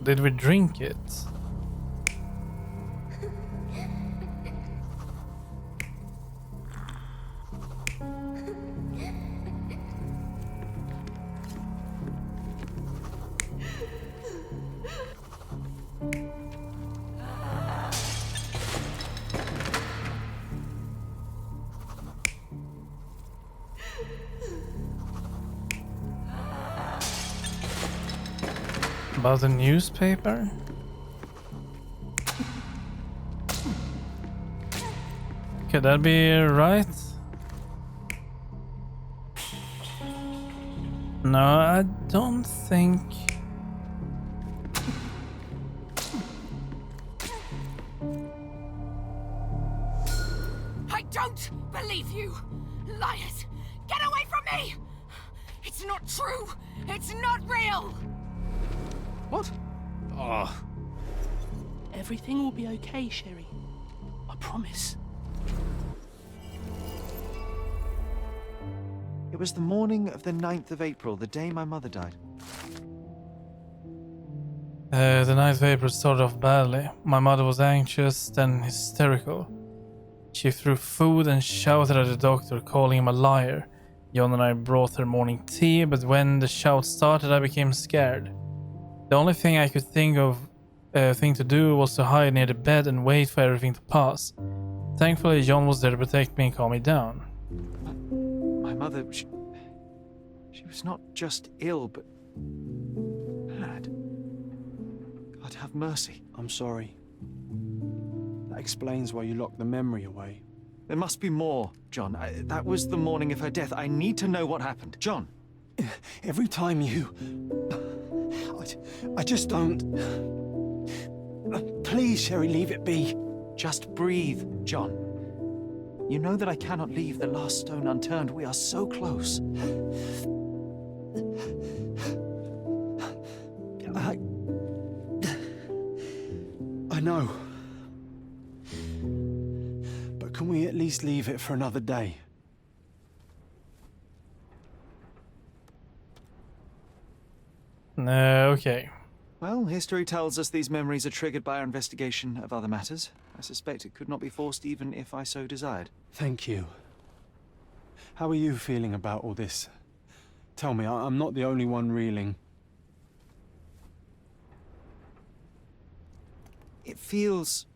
Did we drink it? About the newspaper? Could that be right? No, I don't think. I don't believe you! Liars! Get away from me! It's not true! It's not real! What? Oh. Everything will be okay, Sherry. I promise. It was the morning of the 9th of April, the day my mother died. The night vapor started off badly. My mother was anxious, then hysterical. She threw food and shouted at the doctor, calling him a liar. John and I brought her morning tea, but when the shout started, I became scared. The only thing I could think to do was to hide near the bed and wait for everything to pass. Thankfully, John was there to protect me and calm me down. My mother, she was not just ill, but mad. God have mercy. I'm sorry. That explains why you locked the memory away. There must be more, John. That was the morning of her death. I need to know what happened. John! Every time you... I just don't... Please, Sherry, leave it be. Just breathe, John. You know that I cannot leave the last stone unturned. We are so close. I know. But can we at least leave it for another day? Okay. Well, history tells us these memories are triggered by our investigation of other matters. I suspect it could not be forced even if I so desired. Thank you. How are you feeling about all this? Tell me, I'm not the only one reeling. It feels...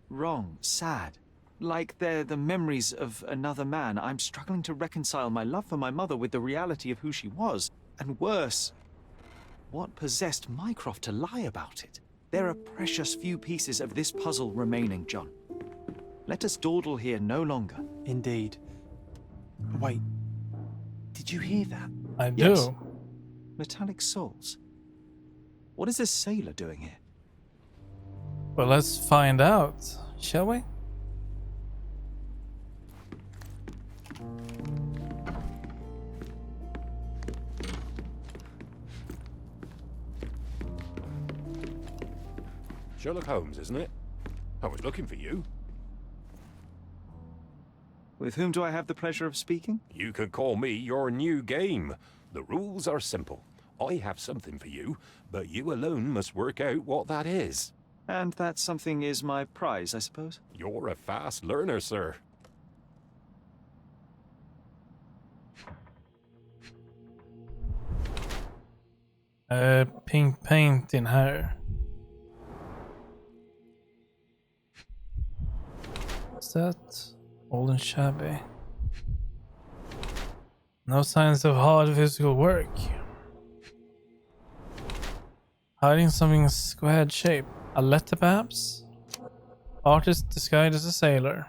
wrong, sad. Like they're the memories of another man. I'm struggling to reconcile my love for my mother with the reality of who she was. And worse, what possessed Mycroft to lie about it? There are precious few pieces of this puzzle remaining, John. Let us dawdle here no longer. Indeed. Wait, did you hear that? I do. Yes. Metallic souls. What is this sailor doing here? Well, let's find out, shall we? Sherlock Holmes, isn't it? I was looking for you. With whom do I have the pleasure of speaking? You could call me your new game. The rules are simple. I have something for you, but you alone must work out what that is. And that something is my prize, I suppose? You're a fast learner, sir. Pink paint in here. What's that? Old and shabby. No signs of hard physical work. Hiding something squared shape. A letter, perhaps? Artist disguised as a sailor.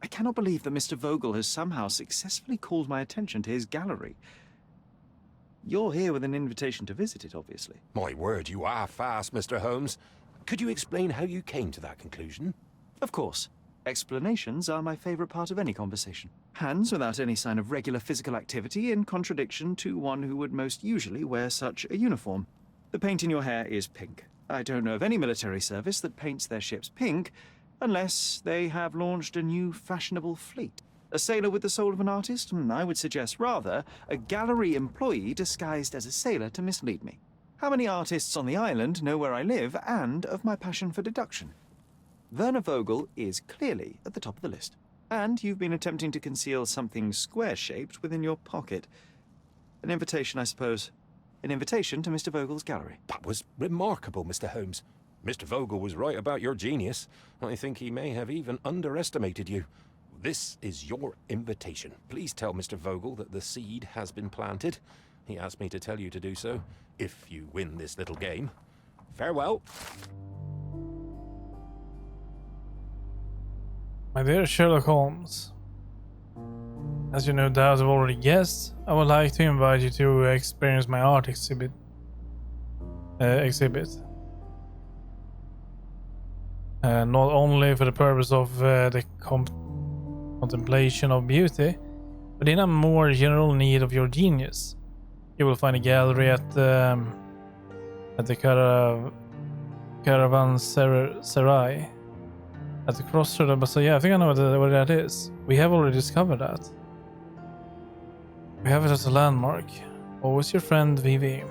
I cannot believe that Mr. Vogel has somehow successfully called my attention to his gallery. You're here with an invitation to visit it, obviously. My word, you are fast, Mr. Holmes. Could you explain how you came to that conclusion? Of course. Explanations are my favorite part of any conversation. Hands without any sign of regular physical activity, in contradiction to one who would most usually wear such a uniform. The paint in your hair is pink. I don't know of any military service that paints their ships pink, unless they have launched a new fashionable fleet. A sailor with the soul of an artist? I would suggest rather a gallery employee disguised as a sailor to mislead me. How many artists on the island know where I live and of my passion for deduction? Werner Vogel is clearly at the top of the list. And you've been attempting to conceal something square-shaped within your pocket. An invitation, I suppose. An invitation to Mr. Vogel's gallery. That was remarkable, Mr. Holmes. Mr. Vogel was right about your genius. I think he may have even underestimated you. This is your invitation. Please tell Mr. Vogel that the seed has been planted. He asked me to tell you to do so, if you win this little game. Farewell. My dear Sherlock Holmes, as you no doubt have already guessed, I would like to invite you to experience my art exhibit. Not only for the purpose of the contemplation of beauty, but in a more general need of your genius. You will find a gallery at the Caravanserai at the crossroad. So yeah, I think I know what that is. We have already discovered that. We have it as a landmark. Always your friend, Vivi.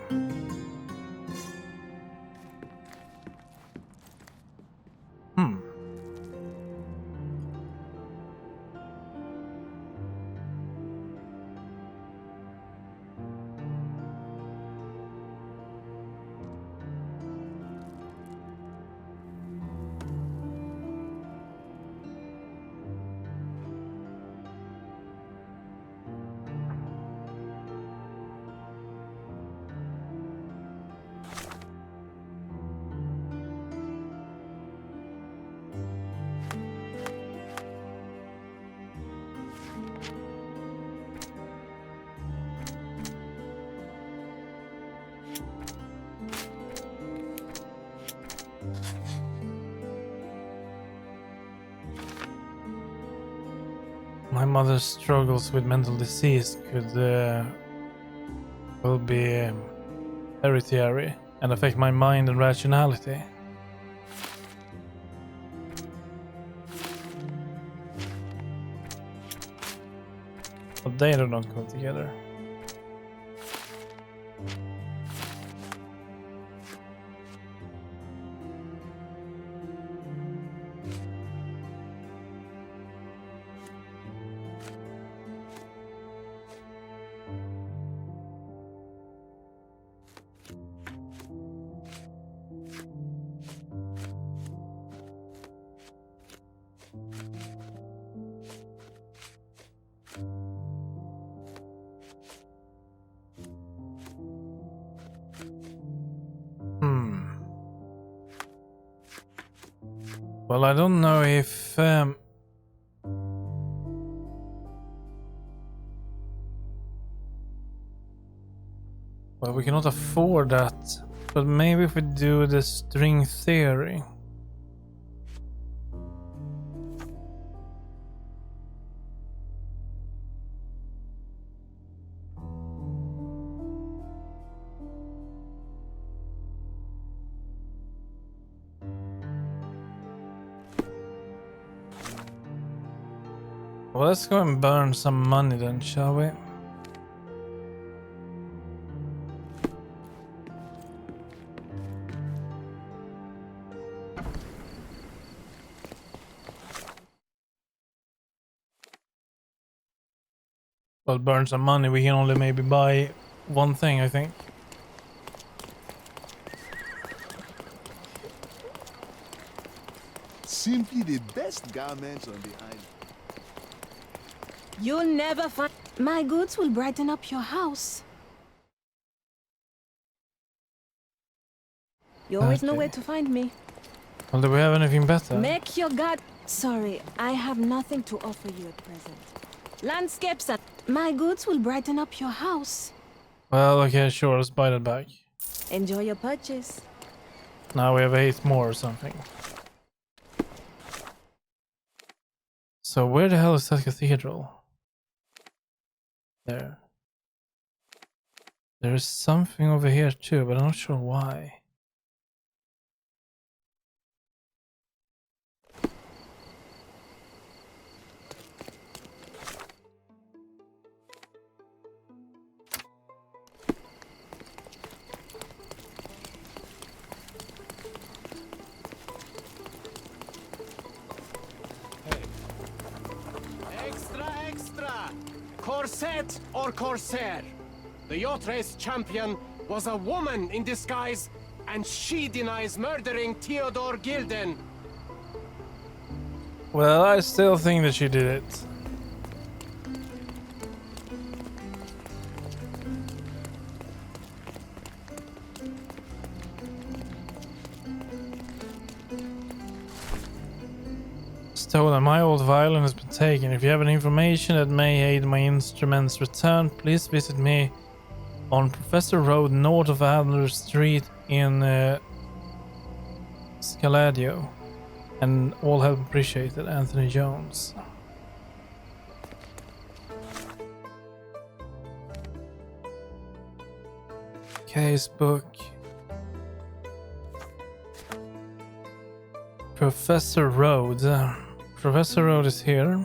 My mother's struggles with mental disease could will be hereditary and affect my mind and rationality. But they do not go together. Well, I don't know if well, we cannot afford that, but maybe if we do the string theory. Well, let's go and burn some money then, shall we? Well, burn some money. We can only maybe buy one thing, I think. Simply the best garments on the island. You'll never find... My goods will brighten up your house. You always know Okay. where to find me. Well, do we have anything better? Make your god... Sorry, I have nothing to offer you at present. Landscapes and... My goods will brighten up your house. Well, okay, sure, let's buy that back. Enjoy your purchase. Now we have 8 more or something. So where the hell is that cathedral? There. There's something over here too, but I'm not sure why. Corset or Corsair? The yacht race champion was a woman in disguise, and she denies murdering Theodore Gilden. Well, I still think that she did it. Stolen. My old violin has been taken. If you have any information that may aid my instrument's return, please visit me on Professor Road north of Adler Street in Scaladio. And all help appreciated, Anthony Jones. Case book. Professor Road. Professor Road is here.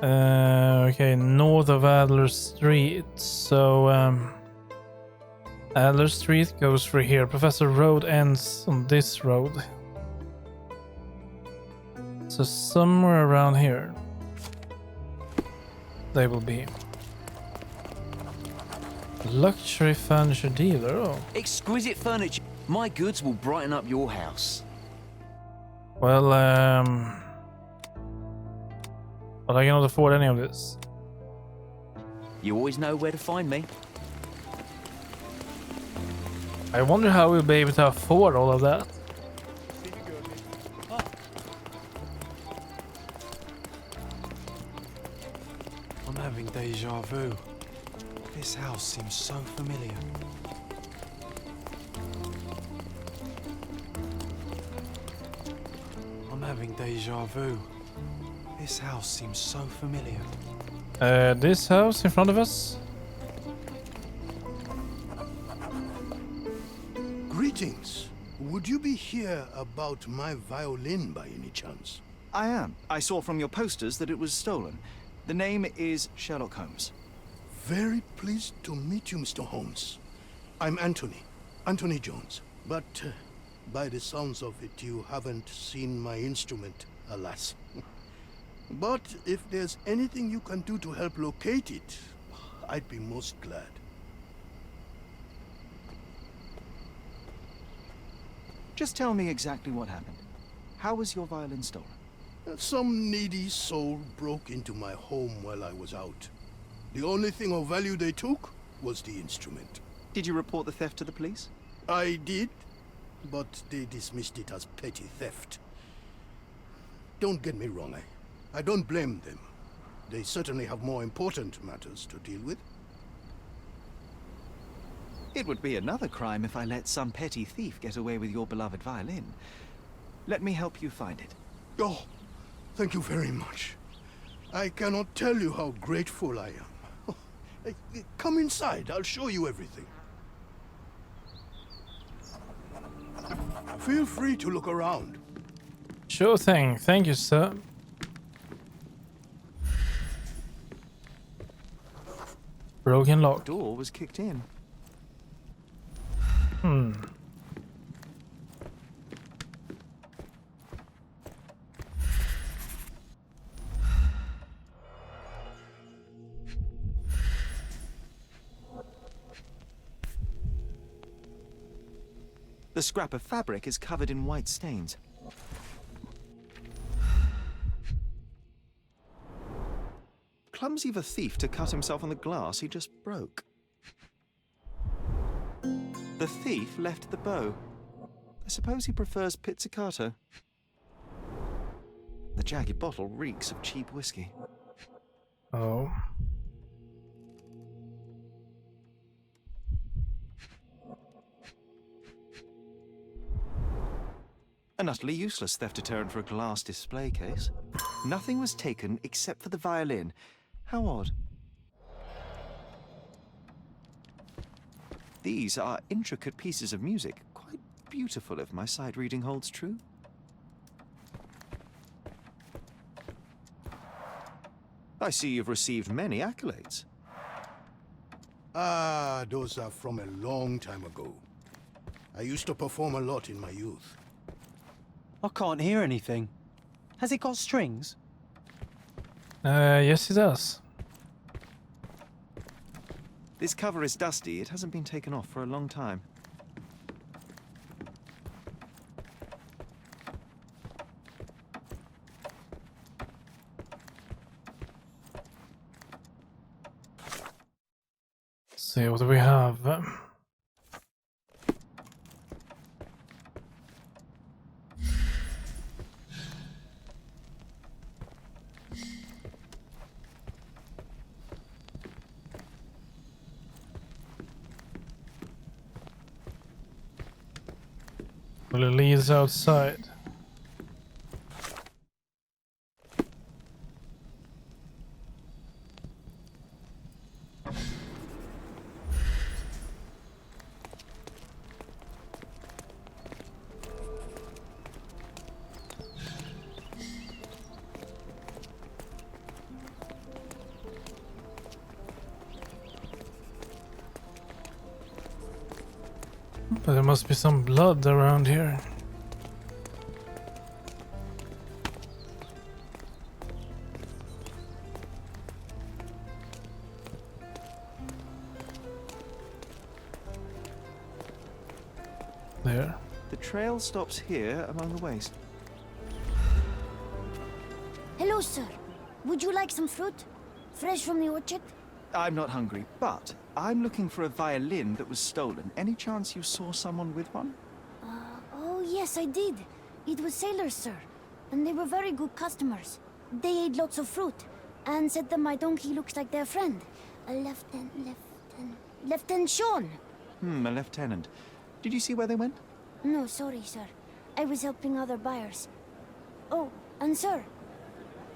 Okay, north of Adler Street. So, Adler Street goes through here. Professor Road ends on this road. So somewhere around here they will be. Luxury furniture dealer. Oh. Exquisite furniture. My goods will brighten up your house. Well, but I cannot afford any of this. You always know where to find me. I wonder how we'll be able to afford all of that. I'm having deja vu. This house seems so familiar. I'm having deja vu. This house seems so familiar. This house in front of us? Greetings. Would you be here about my violin by any chance? I am. I saw from your posters that it was stolen. The name is Sherlock Holmes. Very pleased to meet you, Mr. Holmes. I'm Anthony Jones. But by the sounds of it, you haven't seen my instrument, alas. But if there's anything you can do to help locate it, I'd be most glad. Just tell me exactly what happened. How was your violin stolen? Some needy soul broke into my home while I was out. The only thing of value they took was the instrument. Did you report the theft to the police? I did, but they dismissed it as petty theft. Don't get me wrong, I don't blame them. They certainly have more important matters to deal with. It would be another crime if I let some petty thief get away with your beloved violin. Let me help you find it. Oh, thank you very much. I cannot tell you how grateful I am. Come inside, I'll show you everything. Feel free to look around. Sure thing. Thank you, sir. Broken lock. The door was kicked in. The scrap of fabric is covered in white stains. Clumsy of a thief to cut himself on the glass he just broke. The thief left the bow. I suppose he prefers pizzicato. The jagged bottle reeks of cheap whiskey. Oh. An utterly useless theft deterrent for a glass display case. Nothing was taken except for the violin. How odd. These are intricate pieces of music, quite beautiful if my sight reading holds true. I see you've received many accolades. Ah, those are from a long time ago. I used to perform a lot in my youth. I can't hear anything. Has it got strings? Yes, he does. This cover is dusty. It hasn't been taken off for a long time. See what do we have. Well, it leads outside. But there must be some blood around here. There. The trail stops here among the waste. Hello, sir. Would you like some fruit? Fresh from the orchard? I'm not hungry, but I'm looking for a violin that was stolen. Any chance you saw someone with one? Oh, yes, I did. It was sailors, sir. And they were very good customers. They ate lots of fruit and said that my donkey looks like their friend. Lieutenant Sean. A lieutenant. Did you see where they went? No, sorry, sir. I was helping other buyers. Oh, and sir,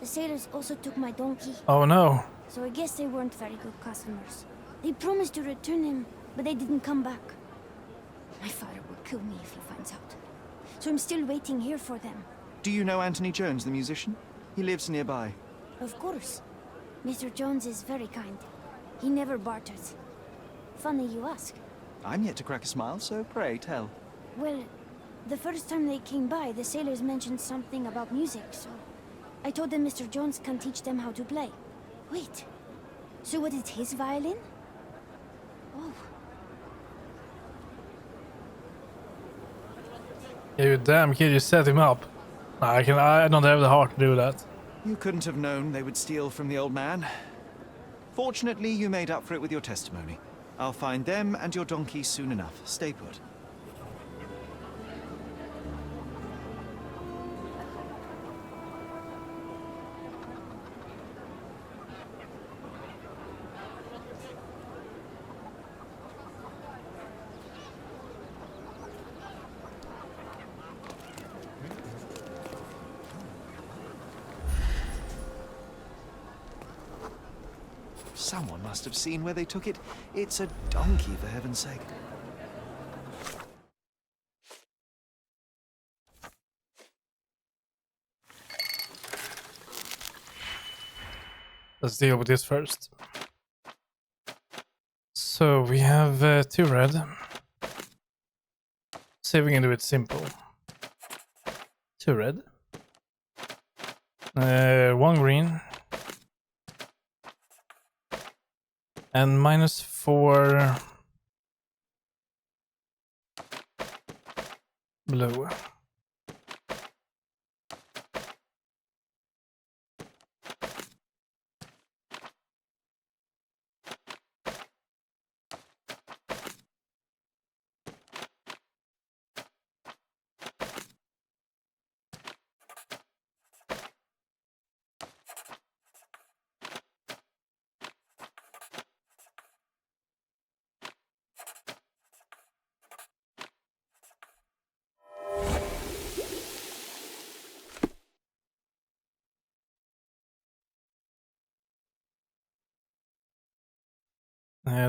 the sailors also took my donkey. Oh no. So I guess they weren't very good customers. They promised to return him, but they didn't come back. My father will kill me if he finds out. So I'm still waiting here for them. Do you know Anthony Jones, the musician? He lives nearby. Of course. Mr. Jones is very kind. He never barters. Funny you ask. I'm yet to crack a smile, so pray tell. Well, the first time they came by, the sailors mentioned something about music, so I told them Mr. Jones can teach them how to play. Wait, so was it his violin? Oh. Yeah, you damn kid, you set him up. I don't have the heart to do that. You couldn't have known they would steal from the old man. Fortunately, you made up for it with your testimony. I'll find them and your donkey soon enough. Stay put. Someone must have seen where they took it. It's a donkey, for heaven's sake. Let's deal with this first. So we have 2 red. See if we can do it simple. 2 red. 1 green. And -4 blue.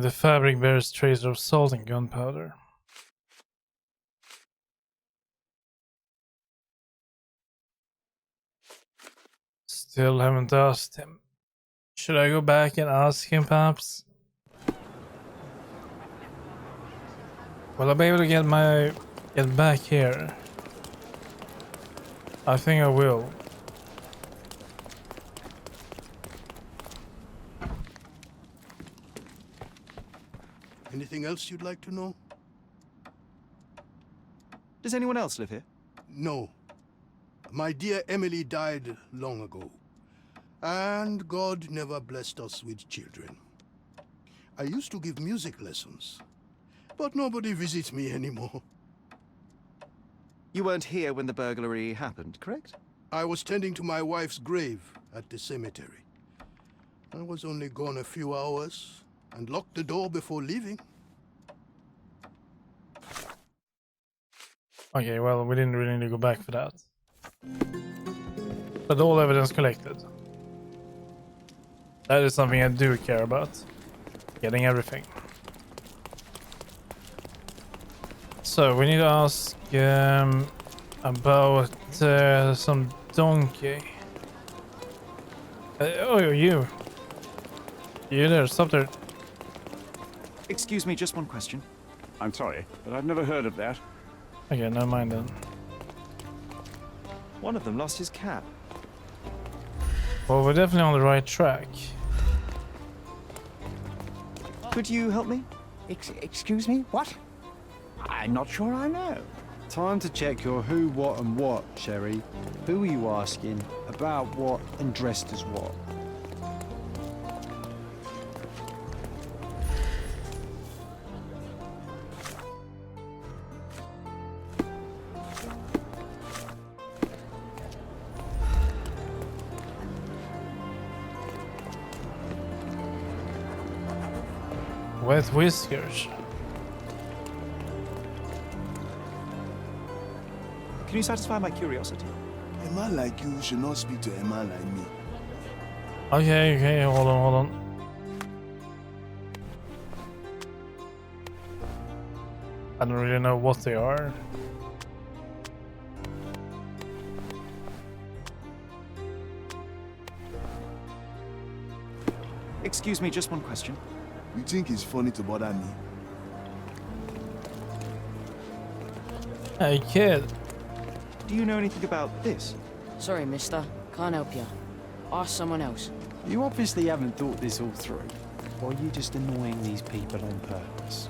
The fabric bears traces of salt and gunpowder. Still haven't asked him. Should I go back and ask him, perhaps? Will I be able to get back here? I think I will. Anything else you'd like to know? Does anyone else live here? No. My dear Emily died long ago. And God never blessed us with children. I used to give music lessons, but nobody visits me anymore. You weren't here when the burglary happened, correct? I was tending to my wife's grave at the cemetery. I was only gone a few hours and locked the door before leaving. Okay, well, we didn't really need to go back for that. But all evidence collected. That is something I do care about. Getting everything. So, we need to ask about some donkey. Oh, you. You there, stop there. Excuse me, just one question. I'm sorry, but I've never heard of that. Okay, never mind then. One of them lost his cap. Well, we're definitely on the right track. Could you help me? Excuse me? What? I'm not sure I know. Time to check your who, what, and what, Sherry. Who are you asking? About what, and dressed as what? Wet whiskers. Can you satisfy my curiosity? A man like you should not speak to a man like me. Okay, hold on. I don't really know what they are. Excuse me, just one question. You think it's funny to bother me? Hey, kid. Do you know anything about this? Sorry, mister. Can't help you. Ask someone else. You obviously haven't thought this all through. Or are you just annoying these people on purpose?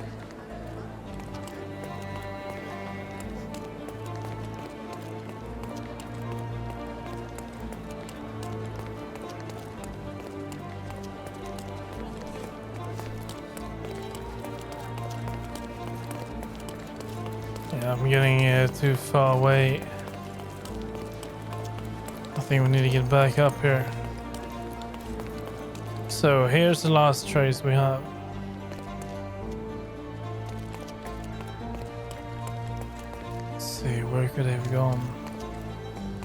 Yeah, I'm getting too far away. I think we need to get back up here. So here's the last trace we have. Let's see, where could they have gone?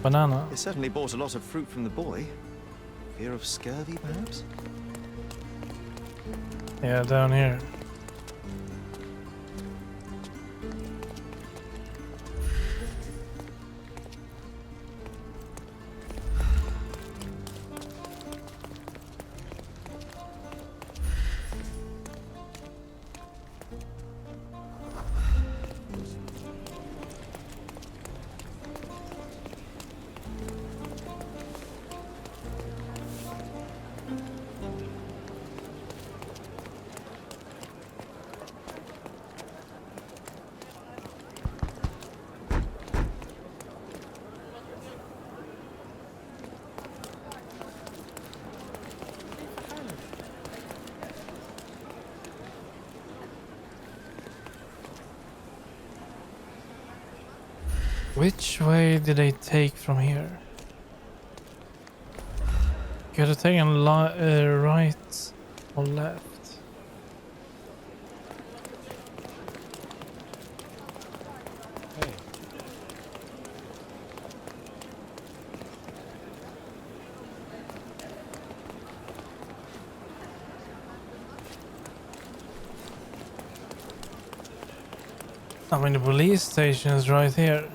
Banana. They certainly bought a lot of fruit from the boy. Fear of scurvy, perhaps? Yeah, down here. Which way did they take from here? Could have taken right or left? I mean, the police station is right here.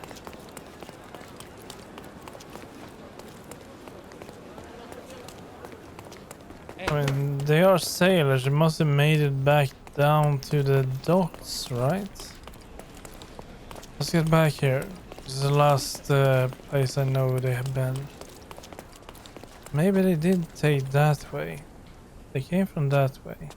I mean, they are sailors. They must have made it back down to the docks, right? Let's get back here. This is the last place I know they have been. Maybe they did take that way. They came from that way.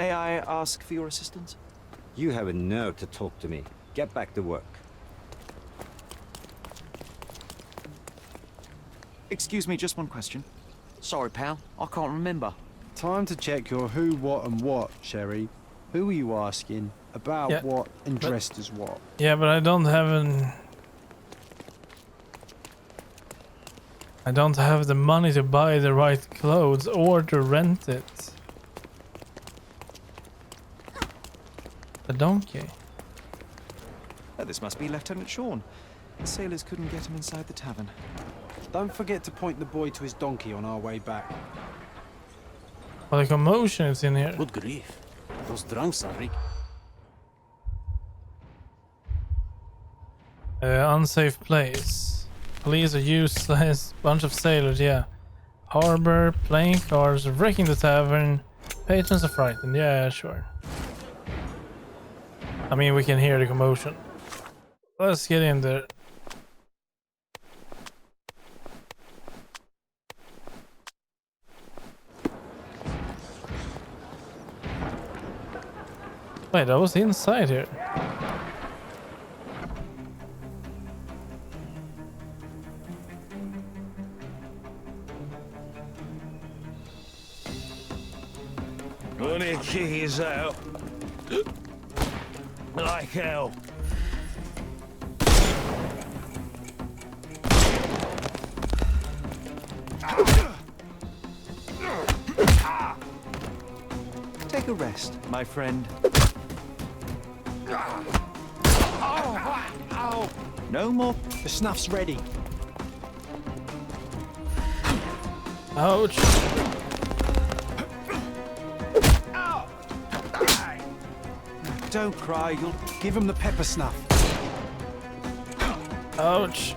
May I ask for your assistance? You have a nerve to talk to me. Get back to work. Excuse me, just one question. Sorry, pal. I can't remember. Time to check your who, what, and what, Sherry. Who are you asking? About what and dressed as what? Yeah, but I don't have I don't have the money to buy the right clothes or to rent it. The donkey. Oh, this must be Lieutenant Sean. The sailors couldn't get him inside the tavern. Don't forget to point the boy to his donkey on our way back. Well, the commotion is in here. Good grief. Those drunks are Unsafe place. Police are useless. Bunch of sailors, yeah. Harbor, playing cards, wrecking the tavern. Patrons are frightened. Yeah, sure. I mean, we can hear the commotion. Let's get in there. Wait, I was inside here. Gonna kick his out. Like hell. Take a rest, my friend. No more. The snuff's ready. Ouch. Don't cry, you'll give him the pepper snuff. Ouch.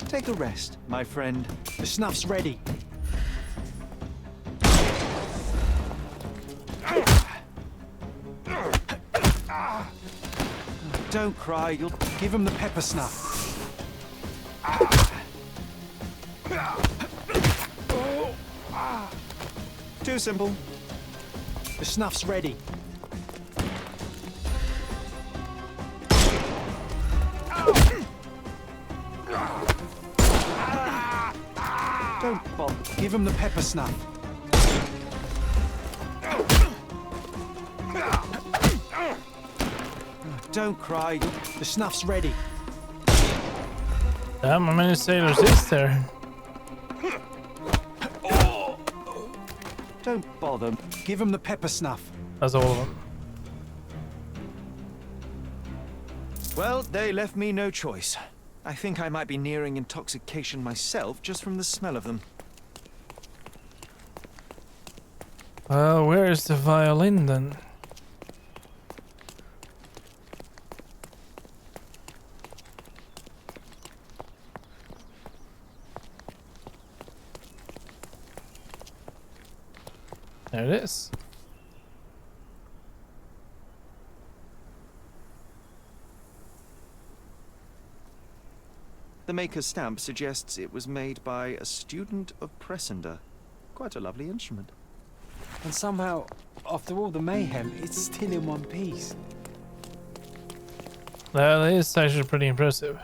Take a rest, my friend. The snuff's ready. Don't cry, you'll give him the pepper snuff. Too simple. The snuff's ready. Don't bother. Give him the pepper snuff. Don't cry. The snuff's ready. Damn, how many sailors is there? Don't bother. Give him the pepper snuff. That's all of them. Well, they left me no choice. I think I might be nearing intoxication myself just from the smell of them. Well, where is the violin then? There it is. The maker's stamp suggests it was made by a student of Pressender. Quite a lovely instrument. And somehow, after all the mayhem, it's still in one piece. That is actually pretty impressive.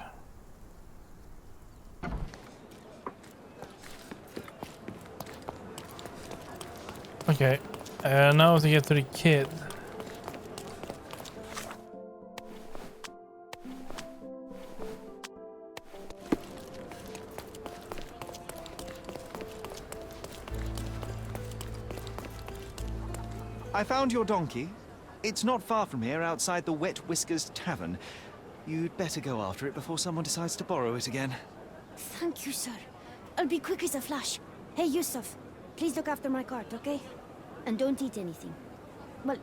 Okay, now to get to the kid. I found your donkey. It's not far from here, outside the Wet Whiskers Tavern. You'd better go after it before someone decides to borrow it again. Thank you, sir. I'll be quick as a flash. Hey, Yusuf, please look after my cart, okay? And don't eat anything. Well,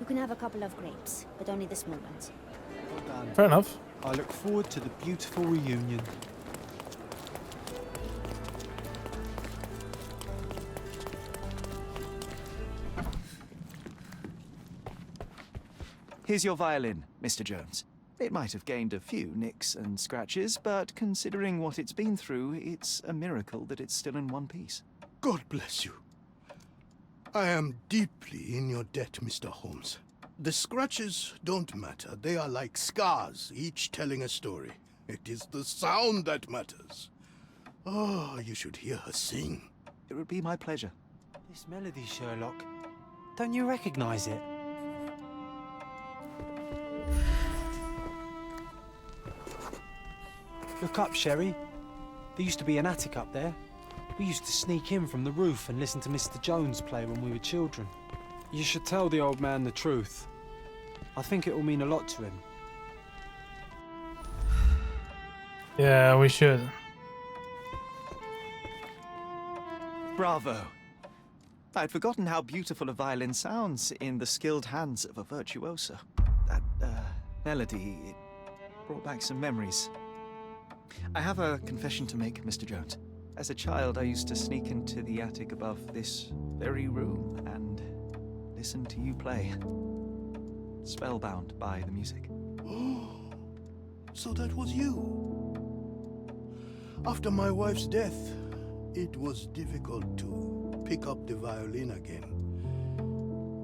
you can have a couple of grapes, but only the small ones. Well done. Fair enough. I look forward to the beautiful reunion. Here's your violin, Mr. Jones. It might have gained a few nicks and scratches, but considering what it's been through, it's a miracle that it's still in one piece. God bless you. I am deeply in your debt, Mr. Holmes. The scratches don't matter. They are like scars, each telling a story. It is the sound that matters. Oh, you should hear her sing. It would be my pleasure. This melody, Sherlock. Don't you recognize it? Look up, Sherry. There used to be an attic up there. We used to sneak in from the roof and listen to Mr. Jones play when we were children. You should tell the old man the truth. I think it will mean a lot to him. Yeah, we should. Bravo. I'd forgotten how beautiful a violin sounds in the skilled hands of a virtuoso. That melody, it brought back some memories. I have a confession to make, Mr. Jones. As a child, I used to sneak into the attic above this very room and listen to you play. Spellbound by the music. Oh, so that was you. After my wife's death, it was difficult to pick up the violin again.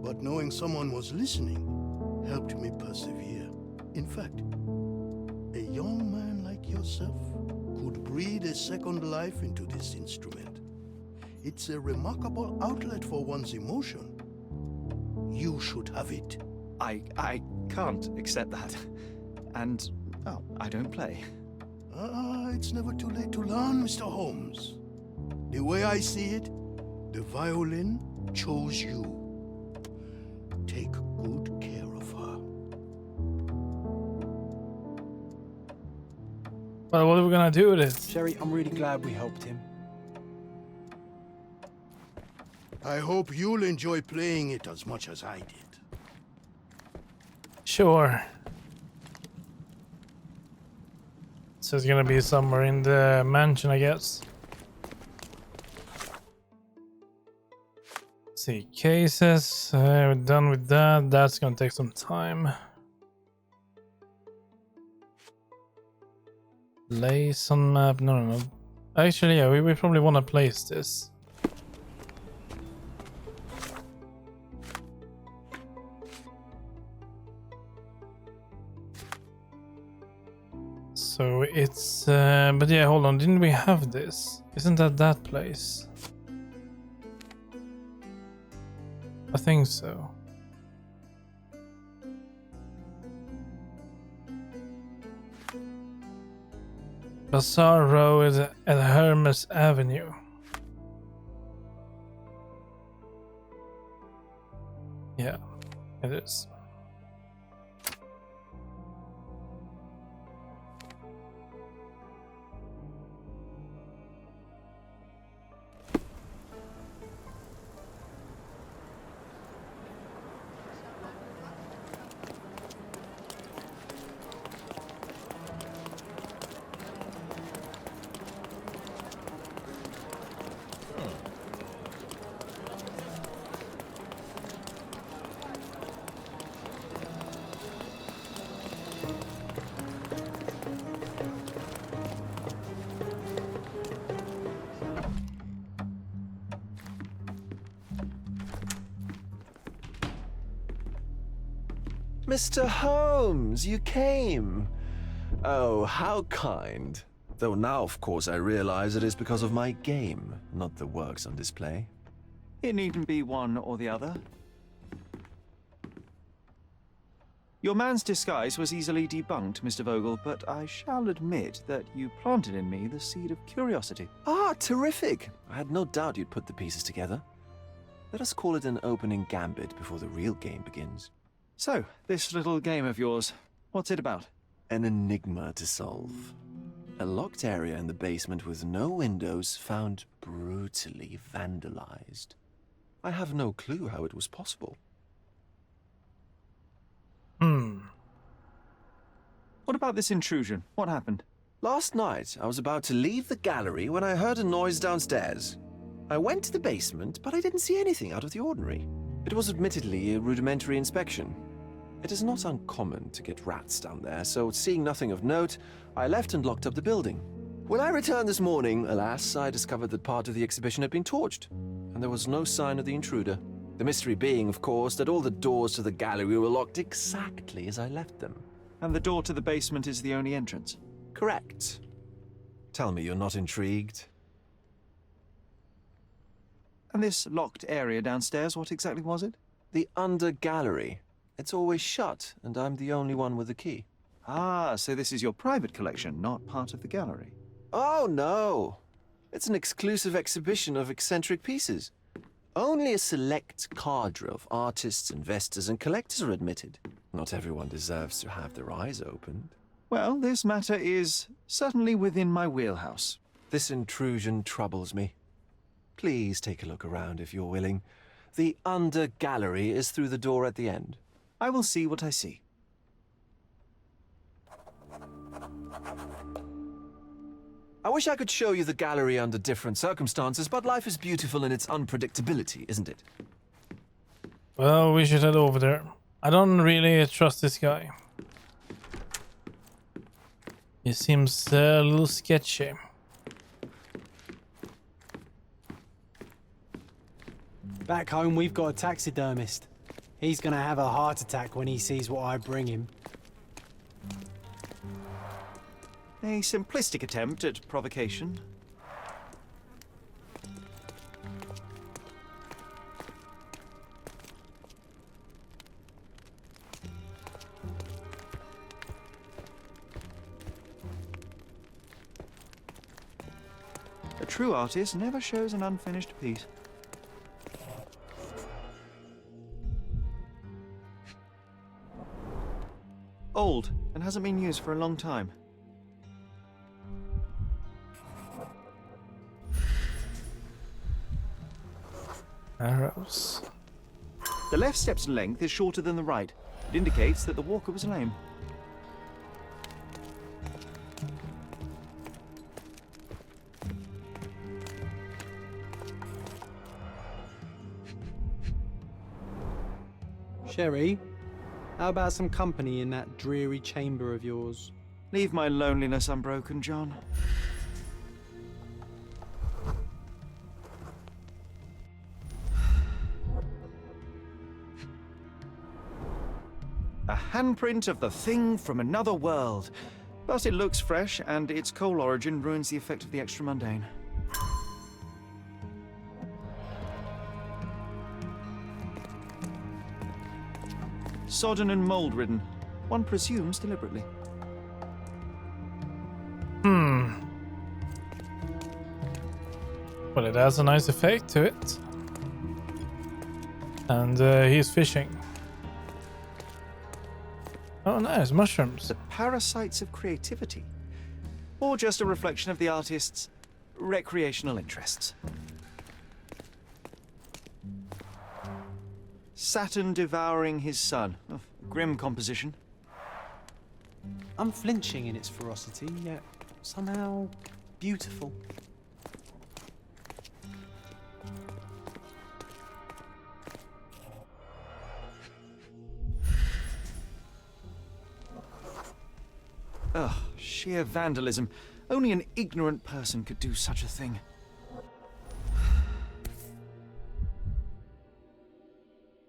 But knowing someone was listening helped me persevere. In fact, a young man like yourself could breathe a second life into this instrument. It's a remarkable outlet for one's emotion. You should have it. I can't accept that. And, well, I don't play. It's never too late to learn, Mr. Holmes. The way I see it, the violin chose you. Take good care of her. Well, what are we gonna do with it? Sherry, I'm really glad we helped him. I hope you'll enjoy playing it as much as I did. Sure. So it's gonna be somewhere in the mansion, I guess. Let's see, cases. We're done with that. That's gonna take some time. Place on map. No. Actually, yeah, we probably want to place this. So it's, but yeah, hold on, didn't we have this? Isn't that place? I think so. Bazaar Road at Hermes Avenue. Yeah, it is. Mr. Holmes, you came. Oh, how kind. Though now, of course, I realize it is because of my game, not the works on display. It needn't be one or the other. Your man's disguise was easily debunked, Mr. Vogel, but I shall admit that you planted in me the seed of curiosity. Ah, terrific. I had no doubt you'd put the pieces together. Let us call it an opening gambit before the real game begins. So, this little game of yours, what's it about? An enigma to solve. A locked area in the basement with no windows found brutally vandalized. I have no clue how it was possible. What about this intrusion? What happened? Last night, I was about to leave the gallery when I heard a noise downstairs. I went to the basement, but I didn't see anything out of the ordinary. It was admittedly a rudimentary inspection. It is not uncommon to get rats down there, so seeing nothing of note, I left and locked up the building. When I returned this morning, alas, I discovered that part of the exhibition had been torched, and there was no sign of the intruder. The mystery being, of course, that all the doors to the gallery were locked exactly as I left them. And the door to the basement is the only entrance? Correct. Tell me you're not intrigued. And this locked area downstairs, what exactly was it? The under gallery. It's always shut, and I'm the only one with the key. Ah, so this is your private collection, not part of the gallery. Oh, no. It's an exclusive exhibition of eccentric pieces. Only a select cadre of artists, investors, and collectors are admitted. Not everyone deserves to have their eyes opened. Well, this matter is certainly within my wheelhouse. This intrusion troubles me. Please take a look around if you're willing. The under gallery is through the door at the end. I will see what I see. I wish I could show you the gallery under different circumstances, but life is beautiful in its unpredictability, isn't it? Well, we should head over there. I don't really trust this guy. He seems a little sketchy. Back home, we've got a taxidermist. He's gonna have a heart attack when he sees what I bring him. A simplistic attempt at provocation. A true artist never shows an unfinished piece. Old, and hasn't been used for a long time. Arrows. The left step's length is shorter than the right. It indicates that the walker was lame. Sherry, how about some company in that dreary chamber of yours? Leave my loneliness unbroken, John. A handprint of the thing from another world. But it looks fresh, and its coal origin ruins the effect of the extra mundane. Sodden and mold-ridden. One presumes deliberately. Well, it has a nice effect to it. And he's fishing. Oh, nice. Mushrooms. The parasites of creativity. Or just a reflection of the artist's recreational interests. Saturn devouring his sun. Oh, grim composition. Unflinching in its ferocity, yet somehow beautiful. Ugh, sheer vandalism. Only an ignorant person could do such a thing.